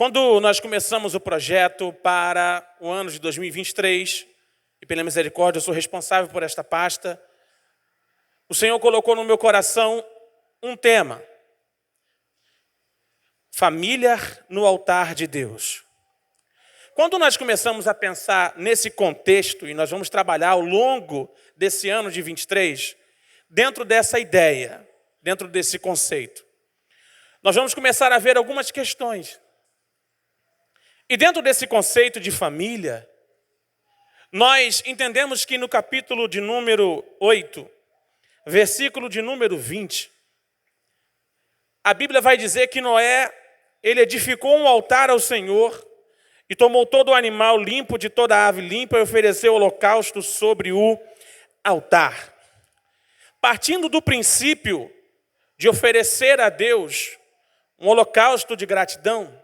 Quando nós começamos o projeto para o ano de 2023, e pela misericórdia eu sou responsável por esta pasta, o Senhor colocou no meu coração um tema: família no altar de Deus. Quando nós começamos a pensar nesse contexto, e nós vamos trabalhar ao longo desse ano de 23, dentro dessa ideia, dentro desse conceito, nós vamos começar a ver algumas questões. E dentro desse conceito de família, nós entendemos que no capítulo de número 8, versículo de número 20, a Bíblia vai dizer que Noé, ele edificou um altar ao Senhor e tomou todo o animal limpo de toda a ave limpa e ofereceu holocausto sobre o altar. Partindo do princípio de oferecer a Deus um holocausto de gratidão,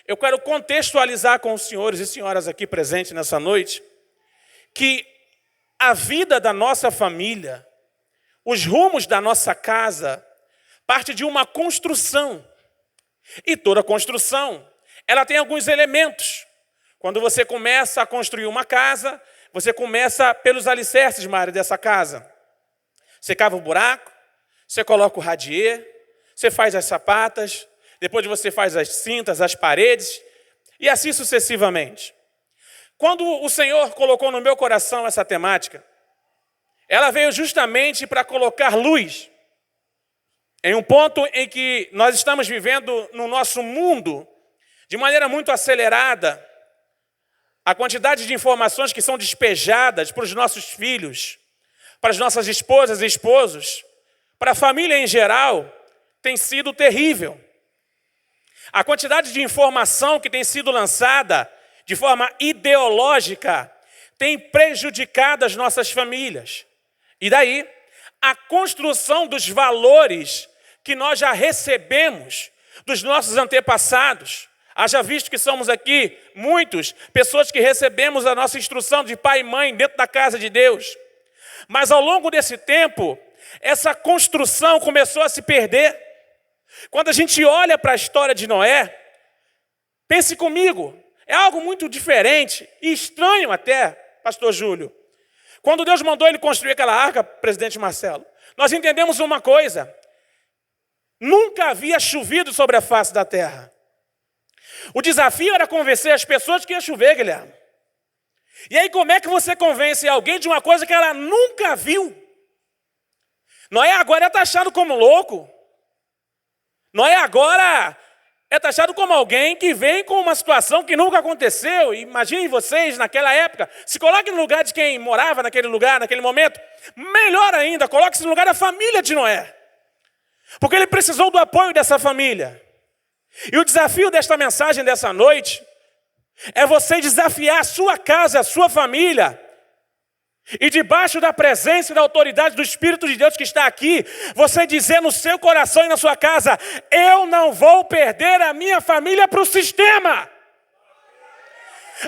eu quero contextualizar com os senhores e senhoras aqui presentes nessa noite que a vida da nossa família, os rumos da nossa casa, parte de uma construção. E toda construção, ela tem alguns elementos. Quando você começa a construir uma casa, você começa pelos alicerces, Mário, dessa casa. Você cava o buraco, você coloca o radier, você faz as sapatas, depois você faz as cintas, as paredes, e assim sucessivamente. Quando o Senhor colocou no meu coração essa temática, ela veio justamente para colocar luz em um ponto em que nós estamos vivendo no nosso mundo de maneira muito acelerada. A quantidade de informações que são despejadas para os nossos filhos, para as nossas esposas e esposos, para a família em geral, tem sido terrível. A quantidade de informação que tem sido lançada de forma ideológica tem prejudicado as nossas famílias. E daí, a construção dos valores que nós já recebemos dos nossos antepassados. Haja visto que somos aqui muitos, pessoas que recebemos a nossa instrução de pai e mãe dentro da casa de Deus. Mas ao longo desse tempo, essa construção começou a se perder. Quando a gente olha para a história de Noé, pense comigo, é algo muito diferente e estranho até, pastor Júlio. Quando Deus mandou ele construir aquela arca, presidente Marcelo, nós entendemos uma coisa: nunca havia chovido sobre a face da terra. O desafio era convencer as pessoas que ia chover, Guilherme. E aí como é que você convence alguém de uma coisa que ela nunca viu? Noé agora é taxado como louco. Noé agora é taxado como alguém que vem com uma situação que nunca aconteceu. Imaginem vocês, naquela época, se coloque no lugar de quem morava naquele lugar, naquele momento. Melhor ainda, coloque-se no lugar da família de Noé. Porque ele precisou do apoio dessa família. E o desafio desta mensagem dessa noite é você desafiar a sua casa, a sua família, e debaixo da presença e da autoridade do Espírito de Deus que está aqui, você dizer no seu coração e na sua casa: eu não vou perder a minha família para o sistema.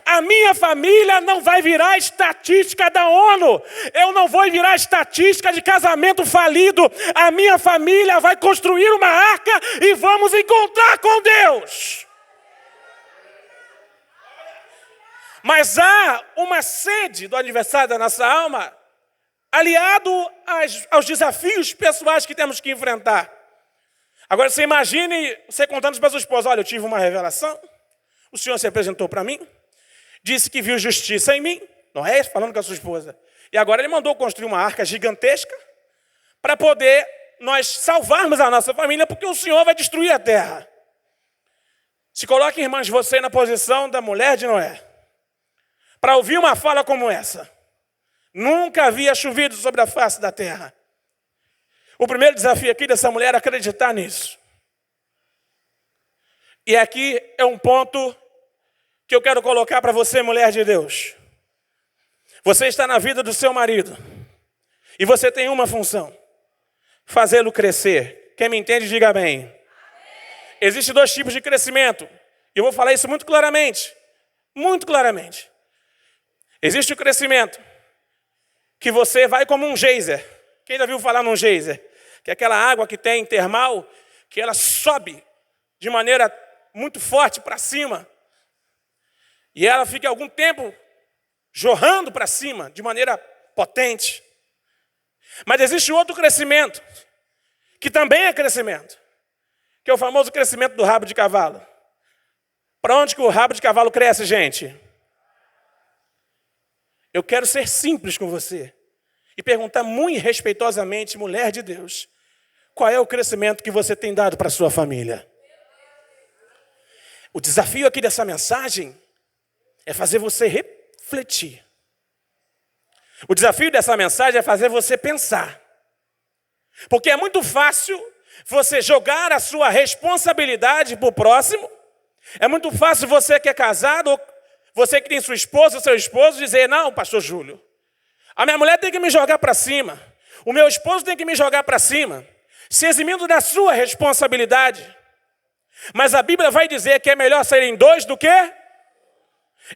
A minha família não vai virar estatística da ONU. Eu não vou virar estatística de casamento falido. A minha família vai construir uma arca e vamos encontrar com Deus. Mas há uma sede do aniversário da nossa alma, aliado aos desafios pessoais que temos que enfrentar. Agora você imagine você contando para sua esposa: olha, eu tive uma revelação, o Senhor se apresentou para mim, disse que viu justiça em mim, não é? Falando com a sua esposa. E agora ele mandou construir uma arca gigantesca para poder nós salvarmos a nossa família, porque o Senhor vai destruir a terra. Se coloque, irmãs, você na posição da mulher de Noé, para ouvir uma fala como essa. Nunca havia chovido sobre a face da terra. O primeiro desafio aqui dessa mulher é acreditar nisso. E aqui é um ponto que eu quero colocar para você, mulher de Deus. Você está na vida do seu marido e você tem uma função: fazê-lo crescer. Quem me entende, diga amém. Existem dois tipos de crescimento. E eu vou falar isso muito claramente. Muito claramente. Existe o crescimento que você vai como um geyser. Quem já viu falar num geyser? Que é aquela água que tem termal, que ela sobe de maneira muito forte para cima. E ela fica algum tempo jorrando para cima, de maneira potente. Mas existe outro crescimento, que também é crescimento, que é o famoso crescimento do rabo de cavalo. Para onde que o rabo de cavalo cresce, gente? Eu quero ser simples com você e perguntar muito respeitosamente, mulher de Deus, qual é o crescimento que você tem dado para a sua família? O desafio aqui dessa mensagem é fazer você refletir. O desafio dessa mensagem é fazer você pensar. Porque é muito fácil você jogar a sua responsabilidade para o próximo. É muito fácil você que é casado, ou você que tem sua esposa, seu esposo, dizer, não, pastor Júlio, a minha mulher tem que me jogar para cima. O meu esposo tem que me jogar para cima. Se eximindo da sua responsabilidade. Mas a Bíblia vai dizer que é melhor serem dois do que?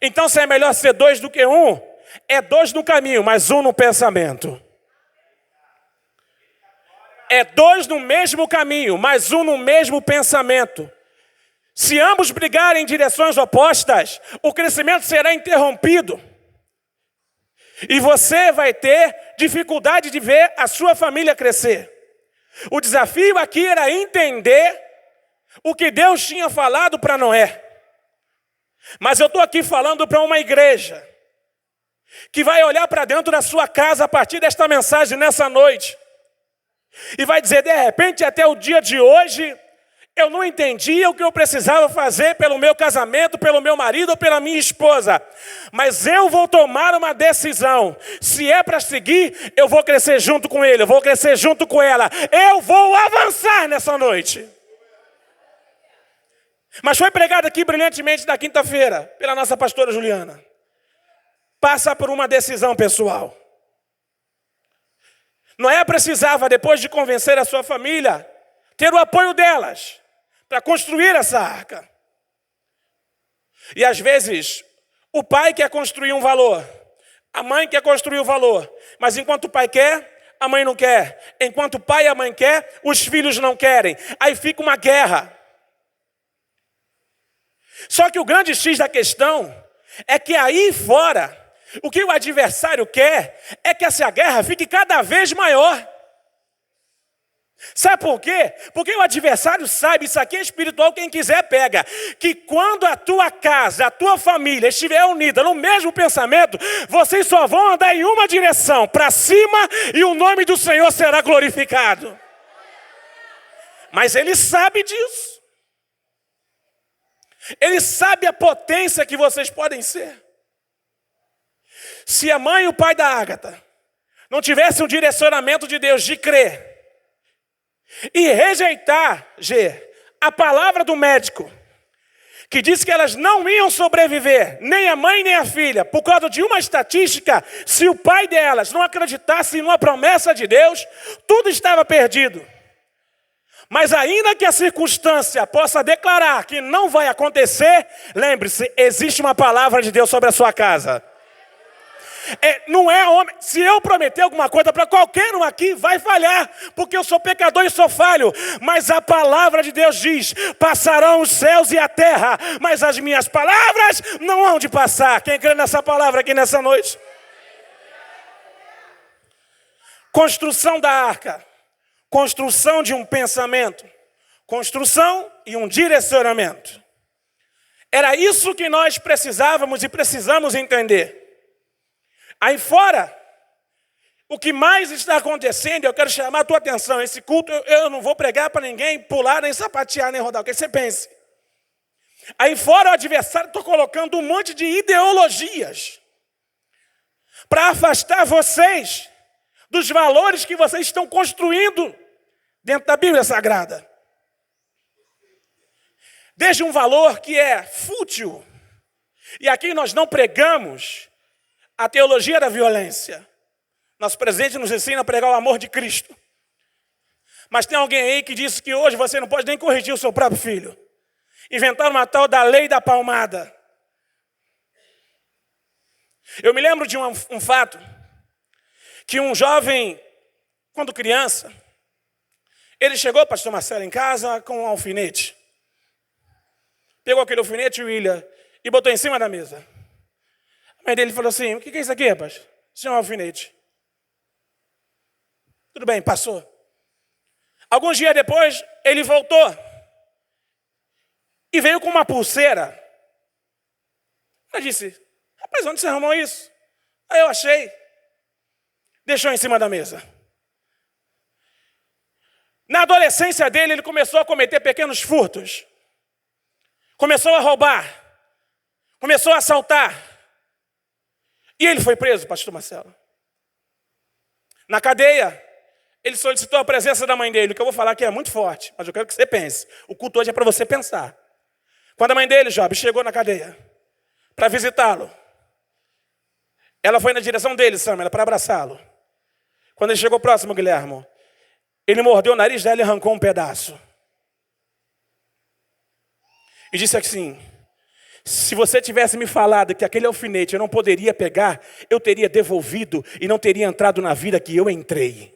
Então, se é melhor ser dois do que um, é dois no caminho, mas um no pensamento. É dois no mesmo caminho, mas um no mesmo pensamento. Se ambos brigarem em direções opostas, o crescimento será interrompido. E você vai ter dificuldade de ver a sua família crescer. O desafio aqui era entender o que Deus tinha falado para Noé. Mas eu estou aqui falando para uma igreja que vai olhar para dentro da sua casa a partir desta mensagem nessa noite. E vai dizer, de repente, até o dia de hoje, eu não entendia o que eu precisava fazer pelo meu casamento, pelo meu marido ou pela minha esposa. Mas eu vou tomar uma decisão. Se é para seguir, eu vou crescer junto com ele, eu vou crescer junto com ela. Eu vou avançar nessa noite. Mas foi pregado aqui brilhantemente na quinta-feira, pela nossa pastora Juliana. Passa por uma decisão pessoal. Noé precisava, depois de convencer a sua família, ter o apoio delas para construir essa arca. E às vezes, o pai quer construir um valor, a mãe quer construir o valor, mas enquanto o pai quer, a mãe não quer. Enquanto o pai e a mãe querem, os filhos não querem. Aí fica uma guerra. Só que o grande X da questão é que aí fora, o que o adversário quer é que essa guerra fique cada vez maior. Sabe por quê? Porque o adversário sabe, isso aqui é espiritual, quem quiser pega, que quando a tua casa, a tua família estiver unida no mesmo pensamento, vocês só vão andar em uma direção, para cima, e o nome do Senhor será glorificado. Mas ele sabe disso. Ele sabe a potência que vocês podem ser. Se a mãe e o pai da Ágata não tivessem um direcionamento de Deus de crer e rejeitar, a palavra do médico, que disse que elas não iam sobreviver, nem a mãe nem a filha, por causa de uma estatística, se o pai delas não acreditasse numa promessa de Deus, tudo estava perdido. Mas ainda que a circunstância possa declarar que não vai acontecer, lembre-se, existe uma palavra de Deus sobre a sua casa. Não é homem. Se eu prometer alguma coisa para qualquer um aqui, vai falhar, porque eu sou pecador e sou falho. Mas a palavra de Deus diz, passarão os céus e a terra, mas as minhas palavras não hão de passar. Quem crê nessa palavra aqui nessa noite? Construção da arca. Construção de um pensamento, construção e um direcionamento. Era isso que nós precisávamos e precisamos entender. Aí fora, o que mais está acontecendo, eu quero chamar a tua atenção, esse culto eu não vou pregar para ninguém pular, nem sapatear, nem rodar, o que você pensa? Aí fora o adversário está colocando um monte de ideologias para afastar vocês dos valores que vocês estão construindo dentro da Bíblia Sagrada. Desde um valor que é fútil, e aqui nós não pregamos a teologia da violência. Nosso presidente nos ensina a pregar o amor de Cristo. Mas tem alguém aí que disse que hoje você não pode nem corrigir o seu próprio filho. Inventaram uma tal da lei da palmada. Eu me lembro de um fato, que um jovem, quando criança, ele chegou, pastor Marcelo, em casa com um alfinete. pegou aquele alfinete, William, e botou em cima da mesa. A mãe dele falou assim, o que é isso aqui, rapaz? Isso é um alfinete. Tudo bem, passou. Alguns dias depois, ele voltou. E veio com uma pulseira. Eu disse, rapaz, onde você arrumou isso? Aí eu achei. Deixou em cima da mesa. Na adolescência dele, ele começou a cometer pequenos furtos. Começou a roubar. Começou a assaltar. E ele foi preso, pastor Marcelo. Na cadeia, ele solicitou a presença da mãe dele. O que eu vou falar aqui é muito forte, mas eu quero que você pense. O culto hoje é para você pensar. Quando a mãe dele, Job, chegou na cadeia para visitá-lo, ela foi na direção dele, Samuel, para abraçá-lo. Quando ele chegou próximo, Guilherme, ele mordeu o nariz dela e arrancou um pedaço. E disse assim, se você tivesse me falado que aquele alfinete eu não poderia pegar, eu teria devolvido e não teria entrado na vida que eu entrei.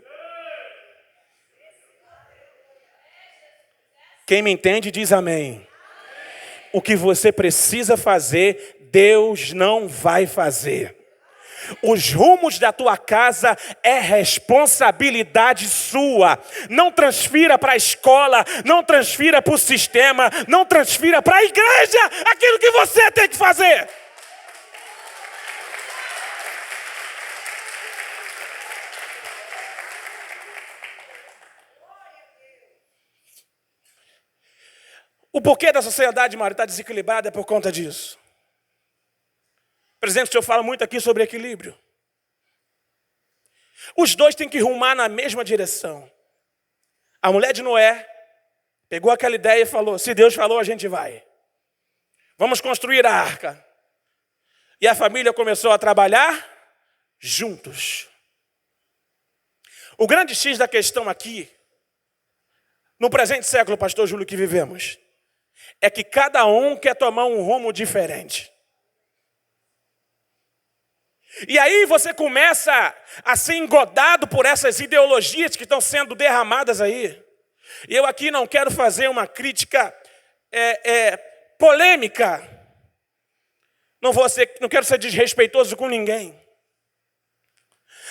Quem me entende diz amém. O que você precisa fazer, Deus não vai fazer. Os rumos da tua casa é responsabilidade sua. Não transfira para a escola, não transfira para o sistema, não transfira para a igreja aquilo que você tem que fazer. O porquê da sociedade, Mário, está desequilibrada é por conta disso. Presidente, o senhor fala muito aqui sobre equilíbrio. Os dois têm que rumar na mesma direção. A mulher de Noé pegou aquela ideia e falou, se Deus falou, a gente vai. Vamos construir a arca. E a família começou a trabalhar juntos. O grande X da questão aqui, no presente século, pastor Júlio, que vivemos, é que cada um quer tomar um rumo diferente. E aí você começa a ser engodado por essas ideologias que estão sendo derramadas aí. E eu aqui não quero fazer uma crítica polêmica. Não quero ser desrespeitoso com ninguém.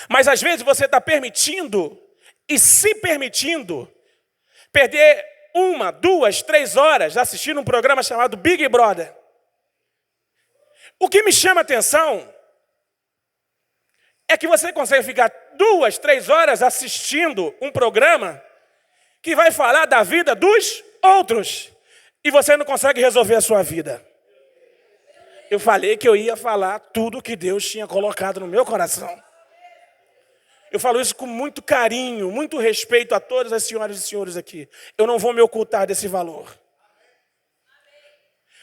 Mas às vezes você está permitindo e se permitindo perder 1, 2, 3 horas assistindo um programa chamado Big Brother. O que me chama a atenção é que você consegue ficar 2, 3 horas assistindo um programa que vai falar da vida dos outros e você não consegue resolver a sua vida. Eu falei que eu ia falar tudo que Deus tinha colocado no meu coração. Eu falo isso com muito carinho, muito respeito a todas as senhoras e senhores aqui. Eu não vou me ocultar desse valor.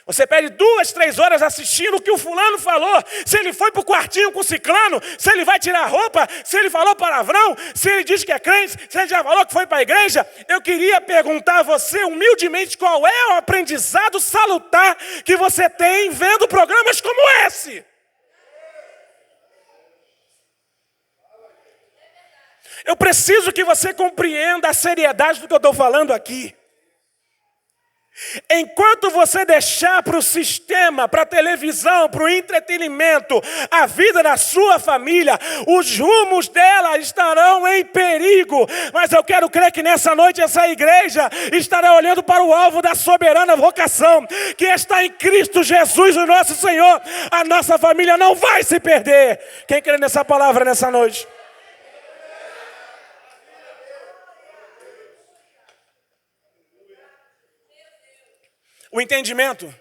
Você perde 2, 3 horas assistindo o que o fulano falou. Se ele foi para o quartinho com o ciclano, se ele vai tirar a roupa, se ele falou palavrão, se ele diz que é crente, se ele já falou que foi para a igreja. Eu queria perguntar a você humildemente qual é o aprendizado salutar que você tem vendo programas como esse. Eu preciso que você compreenda a seriedade do que eu estou falando aqui. Enquanto você deixar para o sistema, para a televisão, para o entretenimento, a vida da sua família, os rumos dela estarão em perigo. Mas eu quero crer que nessa noite essa igreja estará olhando para o alvo da soberana vocação, que está em Cristo Jesus, o nosso Senhor. A nossa família não vai se perder. Quem crê nessa palavra nessa noite? O entendimento,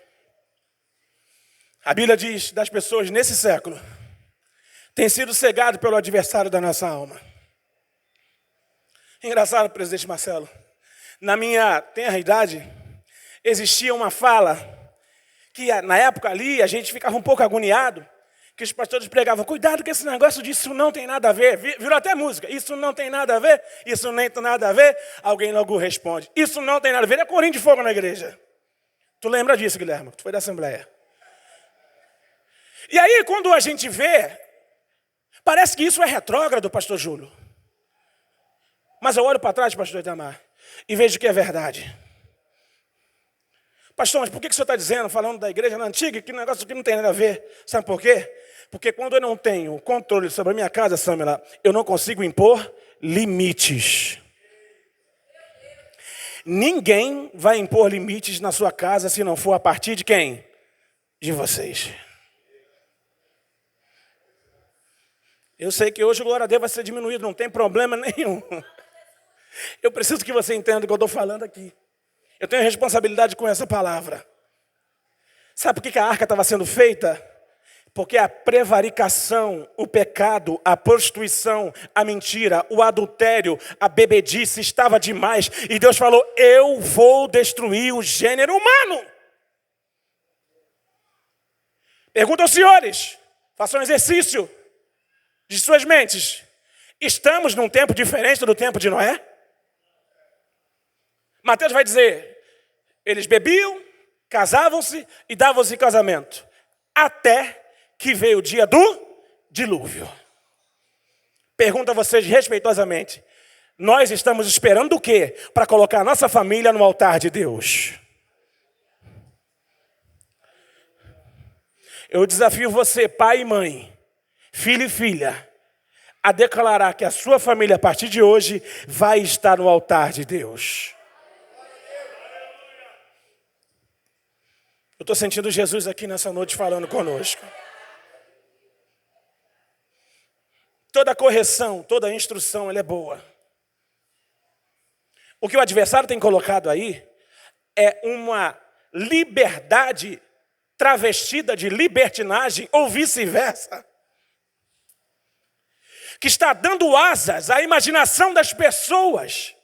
a Bíblia diz, das pessoas nesse século, tem sido cegado pelo adversário da nossa alma. Engraçado, presidente Marcelo, na minha tenra idade, existia uma fala que na época ali a gente ficava um pouco agoniado, que os pastores pregavam, cuidado que esse negócio disso não tem nada a ver, virou até música, isso não tem nada a ver, isso nem tem nada a ver, alguém logo responde, isso não tem nada a ver, é corinho de fogo na igreja. Tu lembra disso, Guilherme? Tu foi da Assembleia. E aí, quando a gente vê, parece que isso é retrógrado, pastor Júlio. Mas eu olho para trás, pastor Itamar, e vejo que é verdade. Pastor, mas por que o senhor está dizendo, falando da igreja na antiga, que negócio aqui não tem nada a ver? Sabe por quê? Porque quando eu não tenho controle sobre a minha casa, Samela, eu não consigo impor limites. Ninguém vai impor limites na sua casa se não for a partir de quem? De vocês. Eu sei que hoje o glória a Deus vai ser diminuído, não tem problema nenhum. Eu preciso que você entenda o que eu estou falando aqui. Eu tenho responsabilidade com essa palavra. Sabe por que a arca estava sendo feita? Porque a prevaricação, o pecado, a prostituição, a mentira, o adultério, a bebedice estava demais. E Deus falou, eu vou destruir o gênero humano. Pergunta aos senhores, façam um exercício de suas mentes. Estamos num tempo diferente do tempo de Noé? Mateus vai dizer, eles bebiam, casavam-se e davam-se em casamento. Até que veio o dia do dilúvio. Pergunto a vocês respeitosamente, nós estamos esperando o quê? Para colocar a nossa família no altar de Deus. Eu desafio você, pai e mãe, filho e filha, a declarar que a sua família, a partir de hoje, vai estar no altar de Deus. Eu estou sentindo Jesus aqui nessa noite falando conosco. Toda correção, toda instrução, ela é boa. O que o adversário tem colocado aí é uma liberdade travestida de libertinagem ou vice-versa, que está dando asas à imaginação das pessoas.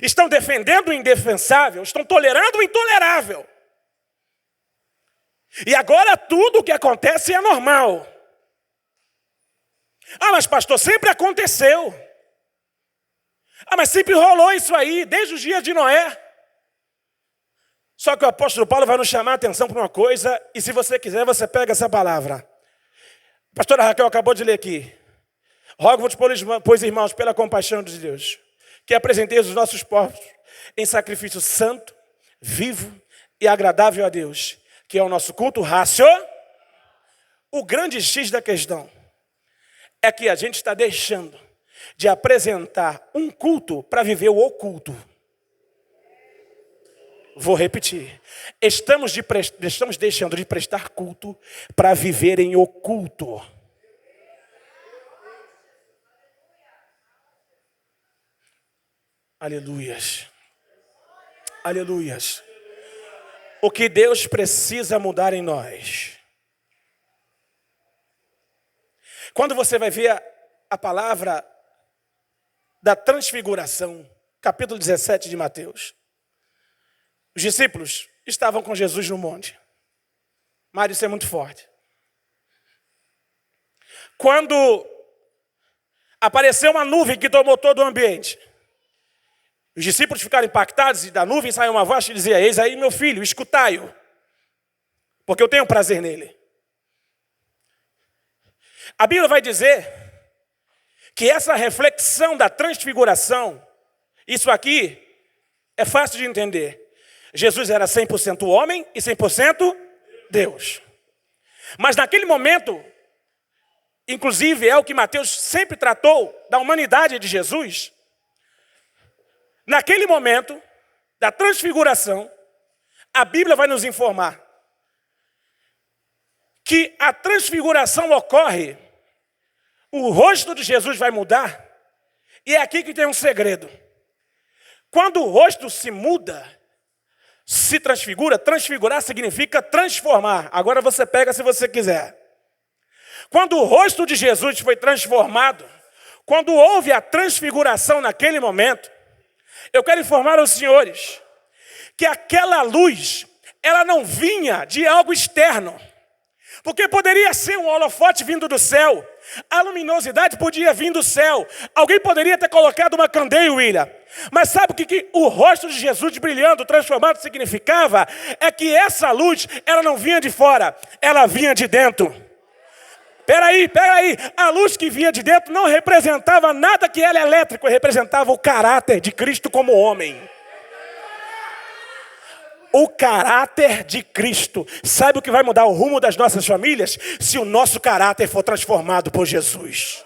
Estão defendendo o indefensável, estão tolerando o intolerável. E agora tudo o que acontece é normal. Ah, mas pastor, sempre aconteceu. Ah, mas sempre rolou isso aí, desde os dias de Noé. Só que o apóstolo Paulo vai nos chamar a atenção para uma coisa, e se você quiser, você pega essa palavra. A pastora Raquel acabou de ler aqui. Rogo-vos, pois irmãos, pela compaixão de Deus, que apresenteis os nossos corpos em sacrifício santo, vivo e agradável a Deus, que é o nosso culto racional. O grande X da questão é que a gente está deixando de apresentar um culto para viver o oculto. Vou repetir. Estamos deixando de prestar culto para viver em oculto. Aleluias. Aleluias. O que Deus precisa mudar em nós. Quando você vai ver a palavra da transfiguração, capítulo 17 de Mateus. Os discípulos estavam com Jesus no monte. Mário, isso é muito forte. Quando apareceu uma nuvem que tomou todo o ambiente, os discípulos ficaram impactados e da nuvem saiu uma voz que dizia, eis aí meu filho, escutai-o, porque eu tenho prazer nele. A Bíblia vai dizer que essa reflexão da transfiguração, isso aqui é fácil de entender. Jesus era 100% homem e 100% Deus. Mas naquele momento, inclusive é o que Mateus sempre tratou da humanidade de Jesus. Naquele momento da transfiguração, a Bíblia vai nos informar que a transfiguração ocorre, o rosto de Jesus vai mudar, e é aqui que tem um segredo. Quando o rosto se muda, se transfigura, transfigurar significa transformar. Agora você pega se você quiser. Quando o rosto de Jesus foi transformado, quando houve a transfiguração naquele momento, eu quero informar aos senhores que aquela luz, ela não vinha de algo externo. Porque poderia ser um holofote vindo do céu. A luminosidade podia vir do céu. Alguém poderia ter colocado uma candeia, William. Mas sabe o que o rosto de Jesus brilhando, transformado, significava? É que essa luz, ela não vinha de fora, ela vinha de dentro. Peraí. A luz que vinha de dentro não representava nada que era elétrico, representava o caráter de Cristo como homem. o caráter de Cristo. Sabe o que vai mudar o rumo das nossas famílias? Se o nosso caráter for transformado por Jesus.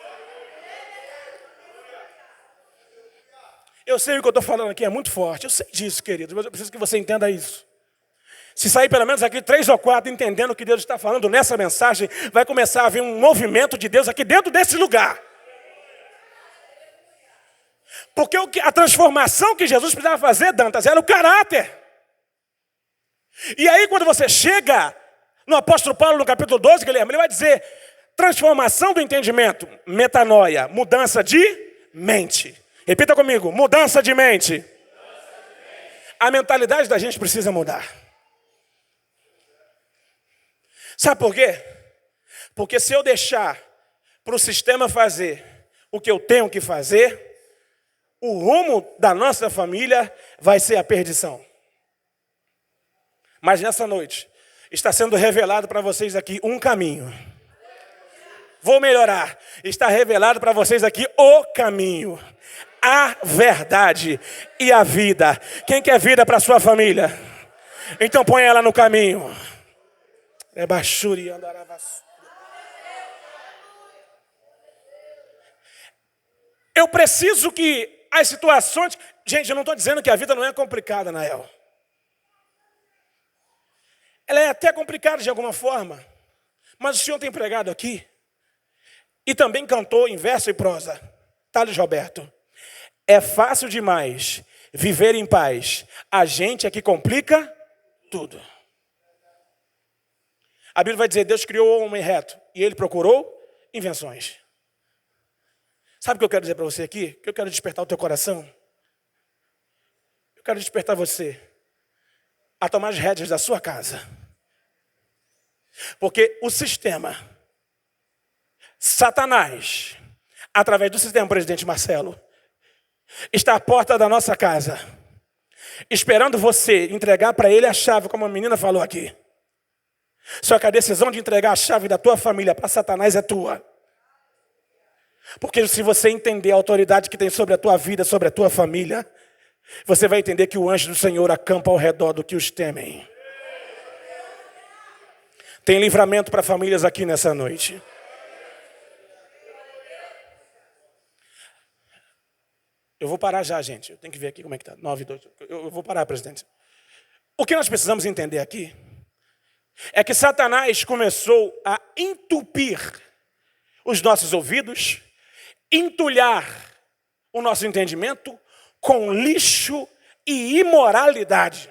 Eu sei o que eu estou falando aqui é muito forte. Eu sei disso, querido, mas eu preciso que você entenda isso. Se sair pelo menos aqui 3 ou 4 entendendo o que Deus está falando nessa mensagem, vai começar a haver um movimento de Deus aqui dentro desse lugar. Porque a transformação que Jesus precisava fazer, Dantas, era o caráter. E aí quando você chega no apóstolo Paulo, no capítulo 12, Guilherme, ele vai dizer, transformação do entendimento, metanoia, mudança de mente. Repita comigo, mudança de mente. A mentalidade da gente precisa mudar. Sabe por quê? Porque se eu deixar para o sistema fazer o que eu tenho que fazer, o rumo da nossa família vai ser a perdição. Mas nessa noite, está sendo revelado para vocês aqui um caminho. Vou melhorar. Está revelado para vocês aqui o caminho, a verdade e a vida. Quem quer vida para a sua família? Então põe ela no caminho. É baixuri andaravas. Eu preciso que as situações... Gente, eu não estou dizendo que a vida não é complicada, Nael. Ela é até complicada de alguma forma. Mas o senhor tem pregado aqui. E também cantou em verso e prosa. Thales Roberto. É fácil demais viver em paz. A gente é que complica tudo. A Bíblia vai dizer, Deus criou o homem reto. E ele procurou invenções. Sabe o que eu quero dizer para você aqui? Que eu quero despertar o teu coração. Eu quero despertar você a tomar as rédeas da sua casa. Porque o sistema, Satanás, através do sistema, presidente Marcelo, está à porta da nossa casa, esperando você entregar para ele a chave, como a menina falou aqui. Só que a decisão de entregar a chave da tua família para Satanás é tua. Porque se você entender a autoridade que tem sobre a tua vida, sobre a tua família, você vai entender que o anjo do Senhor acampa ao redor do que os temem. Tem livramento para famílias aqui nessa noite. Eu vou parar já, gente. Eu tenho que ver aqui como é que está. 9:2. Eu vou parar, presidente. O que nós precisamos entender aqui é que Satanás começou a entupir os nossos ouvidos, entulhar o nosso entendimento com lixo e imoralidade.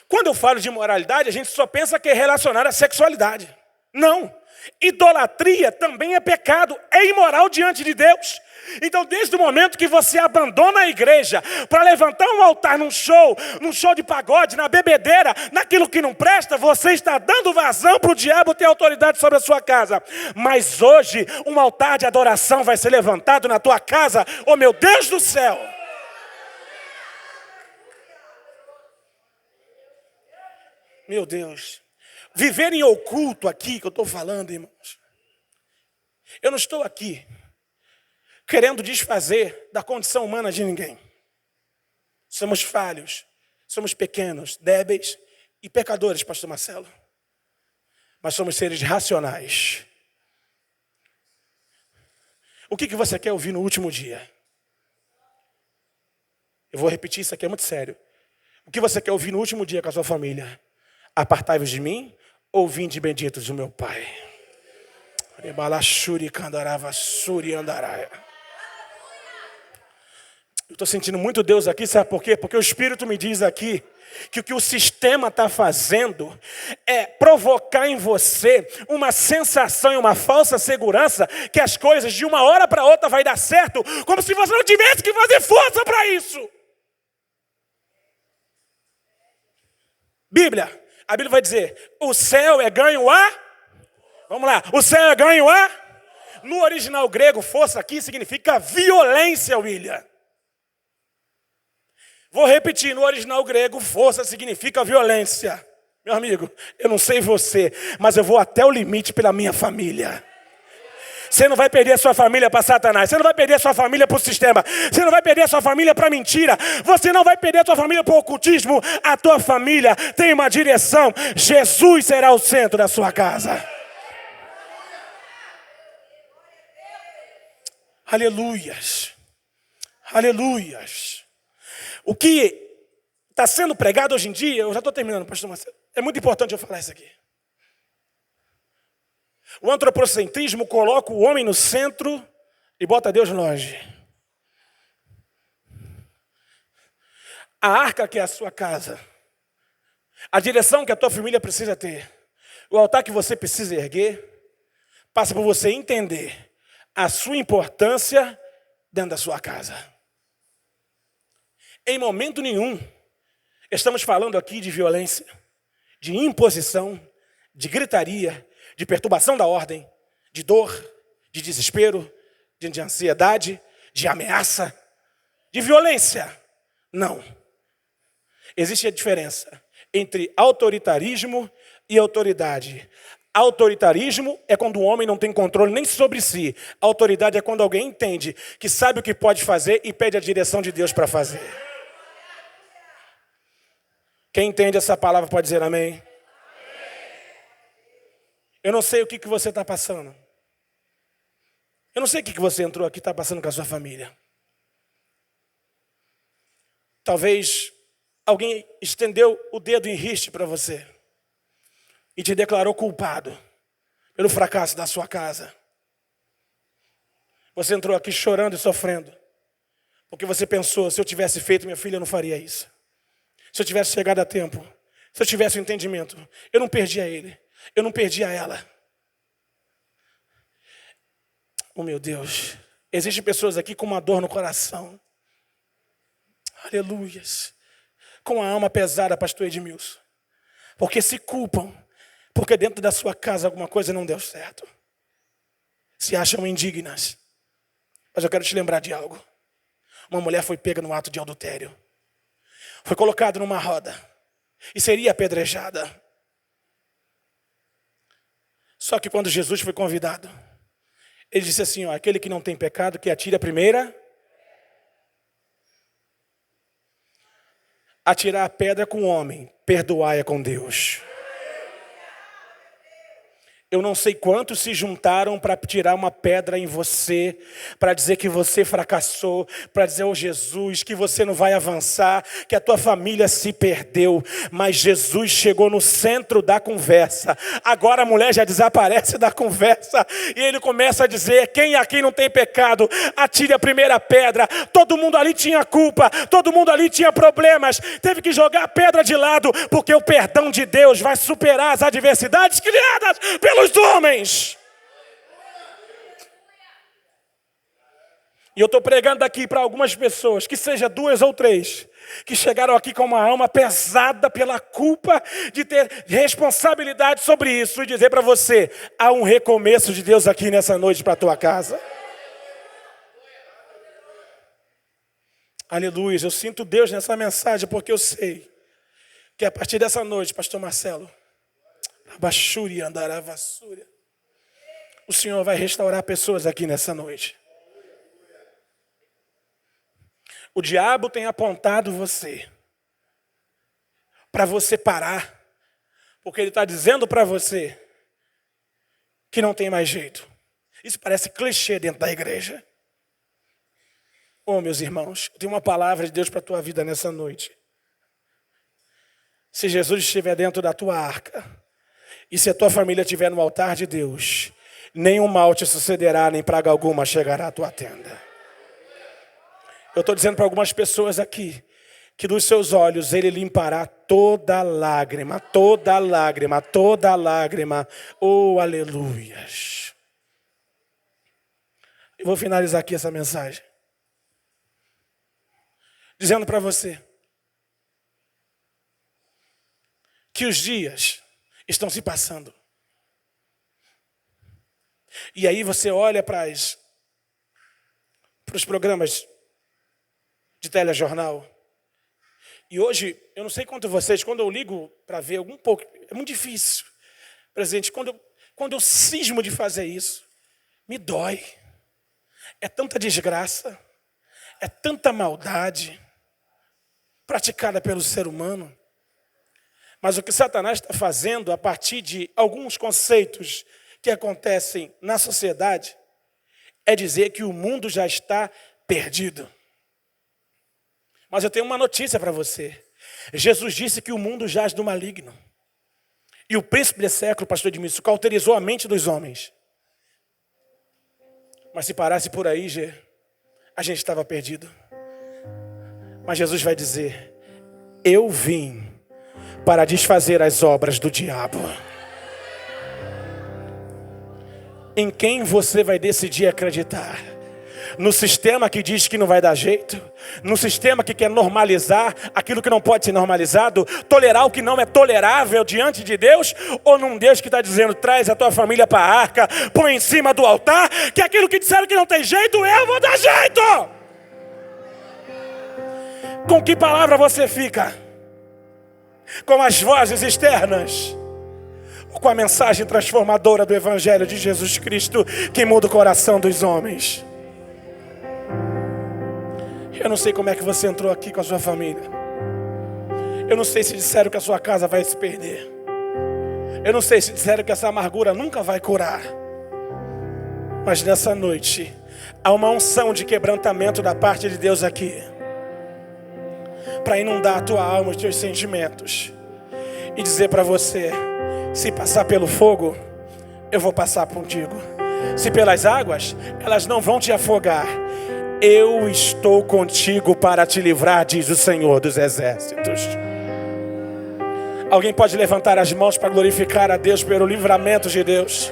Quando eu falo de imoralidade, a gente só pensa que é relacionado à sexualidade. Não. Idolatria também é pecado, é imoral diante de Deus. Então, desde o momento que você abandona a igreja para levantar um altar num show de pagode, na bebedeira, naquilo que não presta, você está dando vazão para o diabo ter autoridade sobre a sua casa. Mas hoje, um altar de adoração vai ser levantado na tua casa, oh meu Deus do céu! Meu Deus, viver em oculto aqui que eu estou falando, irmãos. Eu não estou aqui querendo desfazer da condição humana de ninguém. Somos falhos, somos pequenos, débeis e pecadores, pastor Marcelo. Mas somos seres racionais. O que você quer ouvir no último dia? Eu vou repetir, isso aqui é muito sério. O que você quer ouvir no último dia com a sua família? Apartai-vos de mim, ou vinde benditos do meu Pai. Eu estou sentindo muito Deus aqui, sabe por quê? Porque o Espírito me diz aqui que o que o sistema está fazendo é provocar em você uma sensação e uma falsa segurança que as coisas de uma hora para outra vai dar certo, como se você não tivesse que fazer força para isso. Bíblia. A Bíblia vai dizer, o céu é ganho a... Vamos lá, o céu é ganho a... No original grego, força aqui significa violência, William. Vou repetir, no original grego, força significa violência. Meu amigo, eu não sei você, mas eu vou até o limite pela minha família. Você não vai perder a sua família para Satanás. Você não vai perder a sua família para o sistema. Você não vai perder a sua família para mentira. Você não vai perder a sua família para o ocultismo. A tua família tem uma direção. Jesus será o centro da sua casa. Aleluias. Aleluias. O que está sendo pregado hoje em dia, eu já estou terminando, pastor Marcelo. É muito importante eu falar isso aqui. O antropocentrismo coloca o homem no centro e bota Deus longe. A arca que é a sua casa, a direção que a tua família precisa ter, o altar que você precisa erguer, passa por você entender a sua importância dentro da sua casa. Em momento nenhum, estamos falando aqui de violência, de imposição, de gritaria, de perturbação da ordem, de dor, de desespero, de ansiedade, de ameaça, de violência. Não. Existe a diferença entre autoritarismo e autoridade. Autoritarismo é quando o homem não tem controle nem sobre si. Autoridade é quando alguém entende que sabe o que pode fazer e pede a direção de Deus para fazer. Quem entende essa palavra pode dizer amém? Eu não sei o que você está passando. Eu não sei o que você entrou aqui e está passando com a sua família. Talvez alguém estendeu o dedo em riste para você e te declarou culpado pelo fracasso da sua casa. Você entrou aqui chorando e sofrendo, porque você pensou, se eu tivesse feito, minha filha não faria isso. Se eu tivesse chegado a tempo, se eu tivesse o entendimento, eu não perdia ele, eu não perdia ela. Oh meu Deus, existem pessoas aqui com uma dor no coração. Aleluias. Com a alma pesada, pastor Edmilson. Porque se culpam, porque dentro da sua casa alguma coisa não deu certo. Se acham indignas. Mas eu quero te lembrar de algo. Uma mulher foi pega no ato de adultério. Foi colocada numa roda e seria apedrejada. Só que quando Jesus foi convidado, ele disse assim, ó, aquele que não tem pecado, que atire a primeira. Atirar a pedra com o homem, perdoar é com Deus. Eu não sei quantos se juntaram para tirar uma pedra em você, para dizer que você fracassou, para dizer, oh Jesus, que você não vai avançar, que a tua família se perdeu. Mas Jesus chegou no centro da conversa. Agora a mulher já desaparece da conversa e ele começa a dizer, quem aqui não tem pecado, atire a primeira pedra. Todo mundo ali tinha culpa, todo mundo ali tinha problemas. Teve que jogar a pedra de lado, porque o perdão de Deus vai superar as adversidades criadas pelos homens. E eu estou pregando aqui para algumas pessoas, que seja 2 ou 3, que chegaram aqui com uma alma pesada pela culpa de ter responsabilidade sobre isso, e dizer para você, há um recomeço de Deus aqui nessa noite para a tua casa. Aleluia, eu sinto Deus nessa mensagem, porque eu sei que a partir dessa noite, pastor Marcelo, o Senhor vai restaurar pessoas aqui nessa noite. O diabo tem apontado você para você parar, porque ele está dizendo para você que não tem mais jeito. Isso parece clichê dentro da igreja. Oh, meus irmãos, eu tenho uma palavra de Deus para a tua vida nessa noite. Se Jesus estiver dentro da tua arca, e se a tua família estiver no altar de Deus, nenhum mal te sucederá, nem praga alguma chegará à tua tenda. Eu estou dizendo para algumas pessoas aqui, que dos seus olhos ele limpará toda lágrima, toda lágrima, toda lágrima. Oh, aleluias. Eu vou finalizar aqui essa mensagem, dizendo para você, que os dias estão se passando. E aí você olha para os programas de telejornal. E hoje, eu não sei quanto vocês, quando eu ligo para ver algum pouco, é muito difícil. Presidente, quando eu cismo de fazer isso, me dói. É tanta desgraça, é tanta maldade praticada pelo ser humano. Mas o que Satanás está fazendo a partir de alguns conceitos que acontecem na sociedade é dizer que o mundo já está perdido. Mas eu tenho uma notícia para você. Jesus disse que o mundo jaz do maligno. E o príncipe desse século, pastor Edmilson, cauterizou a mente dos homens. Mas se parasse por aí, a gente estava perdido. Mas Jesus vai dizer: eu vim para desfazer as obras do diabo. Em quem você vai decidir acreditar? No sistema que diz que não vai dar jeito? No sistema que quer normalizar aquilo que não pode ser normalizado? Tolerar o que não é tolerável diante de Deus? Ou num Deus que está dizendo: traz a tua família para a arca, põe em cima do altar, que aquilo que disseram que não tem jeito, eu vou dar jeito? Com que palavra você fica? Com as vozes externas? Ou com a mensagem transformadora do Evangelho de Jesus Cristo, que muda o coração dos homens? Eu não sei como é que você entrou aqui com a sua família. Eu não sei se disseram que a sua casa vai se perder. Eu não sei se disseram que essa amargura nunca vai curar. Mas nessa noite há uma unção de quebrantamento da parte de Deus aqui, para inundar a tua alma, os teus sentimentos, e dizer para você: se passar pelo fogo, eu vou passar contigo. Se pelas águas, elas não vão te afogar. Eu estou contigo para te livrar, diz o Senhor dos Exércitos. Alguém pode levantar as mãos para glorificar a Deus pelo livramento de Deus?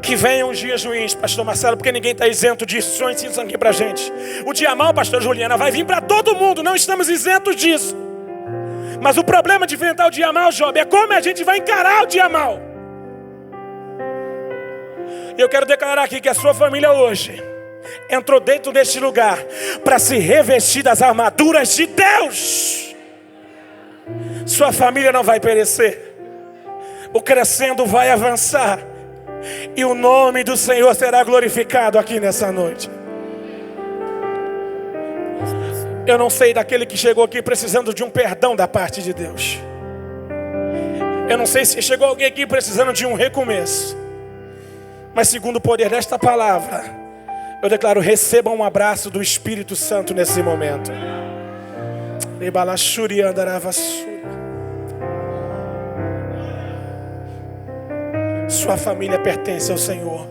Que venham os dias ruins, pastor Marcelo, porque ninguém está isento disso. Só ensina isso aqui para a gente. O dia mau, pastor Juliana, vai vir para todo mundo. Não estamos isentos disso. Mas o problema de enfrentar o dia mau, Job, é como a gente vai encarar o dia mau. E eu quero declarar aqui que a sua família hoje entrou dentro deste lugar para se revestir das armaduras de Deus. Sua família não vai perecer. O crescendo vai avançar. E o nome do Senhor será glorificado aqui nessa noite. Eu não sei daquele que chegou aqui precisando de um perdão da parte de Deus. Eu não sei se chegou alguém aqui precisando de um recomeço. Mas segundo o poder desta palavra, eu declaro: receba um abraço do Espírito Santo nesse momento. Sua família pertence ao Senhor.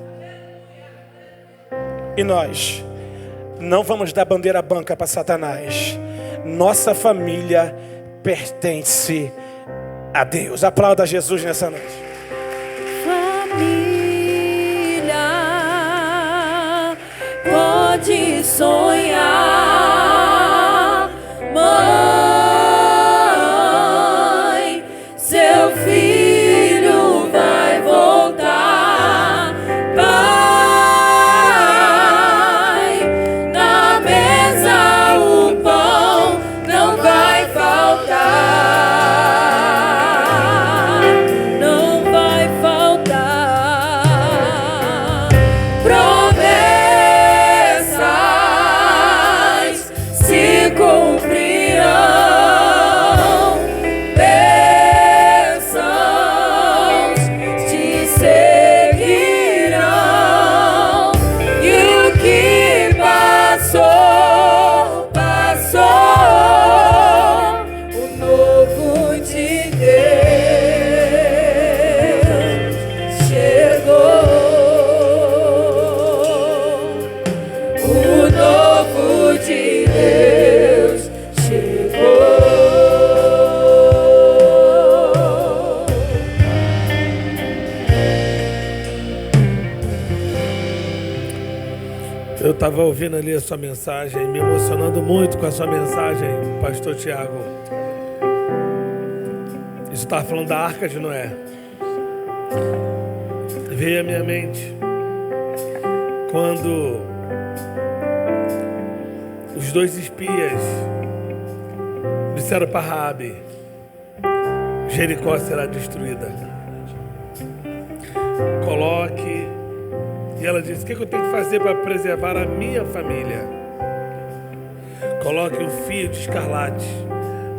E nós não vamos dar bandeira branca para Satanás. Nossa família pertence a Deus. Aplauda Jesus nessa noite. Pode sonhar, mãe, seu filho vai voltar. Pai, na mesa o pão não vai faltar, não vai faltar. Eu estava ouvindo ali a sua mensagem, me emocionando muito com a sua mensagem, pastor Tiago. Isso estava falando da Arca de Noé. Veio à minha mente quando os dois espias disseram para Raabe: Jericó será destruída. coloque. E ela disse: o que eu tenho que fazer para preservar a minha família? Coloque um fio de escarlate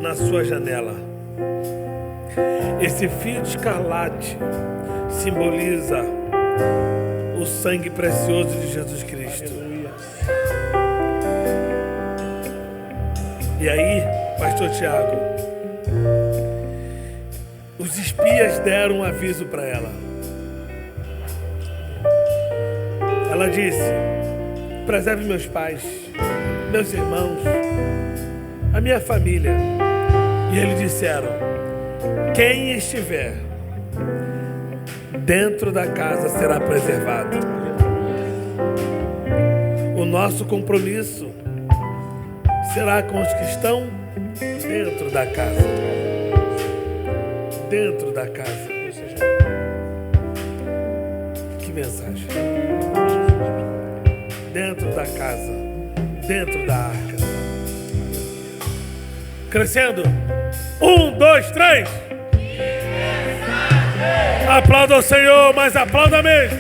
na sua janela. Esse fio de escarlate simboliza o sangue precioso de Jesus Cristo. E aí, pastor Tiago, os espias deram um aviso para ela. Ela disse: preserve meus pais, meus irmãos, a minha família. E eles disseram: quem estiver dentro da casa será preservado. O nosso compromisso será com os que estão dentro da casa. Dentro da casa. Que mensagem. Dentro da casa. Dentro da arca. Crescendo. 1, 2, 3. Aplauda o Senhor, mas aplauda mesmo.